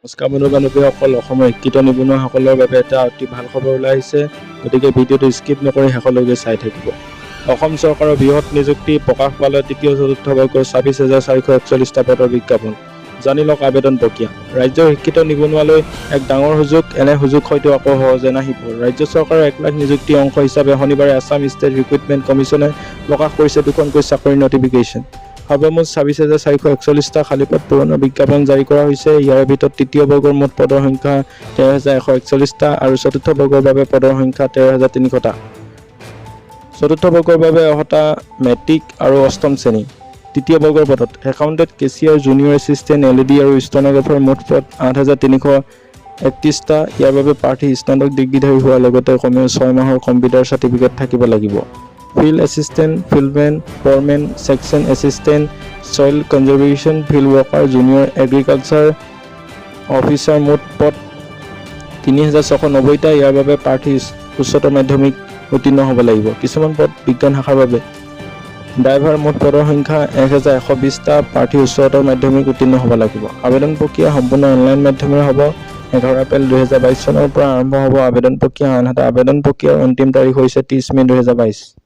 নমস্কাৰ বন্ধু-বান্ধৱীসকল, অসমৰ শিক্ষিত নিবনুৱাসকলৰ বাবে এটা অতি ভাল খবৰ ওলাই আহিছে। গতিকে ভিডিঅ'টো স্কিপ নকৰি শেষলৈকে চাই থাকিব। অসম চৰকাৰৰ বৃহৎ নিযুক্তি প্ৰকাশ পালে তৃতীয় চতুৰ্থ বৰ্গৰ ২৬,৪৪১টা পদৰ বিজ্ঞাপন। জানি লওক আবেদন প্ৰক্ৰিয়া। ৰাজ্যৰ শিক্ষিত নিবনুৱালৈ এক ডাঙৰ সুযোগ। এনে সুযোগ হয়তো আকৌ সহজে নাহিব। ৰাজ্য চৰকাৰৰ ১ লাখ নিযুক্তি অংশ হিচাপে শনিবাৰে আছাম ষ্টেট ৰিক্ৰুটমেণ্ট কমিছনে প্ৰকাশ কৰিছে দুখনকৈ চাকৰিৰ নটিফিকেশ্যন। সৰ্বমুঠ ২৬,৪৪১টা খালী পদ পূৰণৰ বিজ্ঞাপন জাৰি কৰা হৈছে। ইয়াৰ ভিতৰত তৃতীয় বৰ্গৰ মুঠ পদৰ সংখ্যা ১৩,১৪১টা আৰু চতুৰ্থ বৰ্গৰ বাবে পদৰ সংখ্যা ১৩,৩০০টা। চতুৰ্থ বৰ্গৰ বাবে ৬টা মেট্ৰিক আৰু অষ্টম শ্ৰেণী। তৃতীয় বৰ্গৰ পদত একাউণ্টেণ্ট, কেছিয়াৰ, জুনিয়ৰ এছিষ্টেণ্ট, LED আৰু ষ্টেনগ্ৰাফাৰ মুঠ পদ ৮,৩৩১টা। ইয়াৰ বাবে প্ৰাৰ্থী স্নাতক ডিগ্ৰীধাৰী হোৱাৰ লগতে কমেও ৬ মাহৰ কম্পিউটাৰ চাৰ্টিফিকেট থাকিব লাগিব। Field assistant, fieldmen, foremen, section assistant, soil conservation, field worker, junior agriculture officer মুঠ পদ ৩,৬৯০টা। ইয়াৰ বাবে প্ৰাৰ্থী উচ্চতৰ মাধ্যমিক উত্তীৰ্ণ হ'ব লাগিব। কিছুমান পদ বিজ্ঞান শাখাৰ বাবে। ড্ৰাইভাৰ মুঠ পদৰ সংখ্যা ১,১২০টা। প্ৰাৰ্থী উচ্চতৰ মাধ্যমিক উত্তীৰ্ণ হ'ব লাগিব। আবেদন প্ৰক্ৰিয়া সম্পূৰ্ণ অনলাইন মাধ্যমেৰে হ'ব। ১১ এপ্ৰিল ২০২২ চনৰ পৰা আৰম্ভ হ'ব আবেদন প্ৰক্ৰিয়া। আনহাতে আবেদন প্ৰক্ৰিয়াৰ অন্তিম তাৰিখ হৈছে ৩০ মে' ২০২২।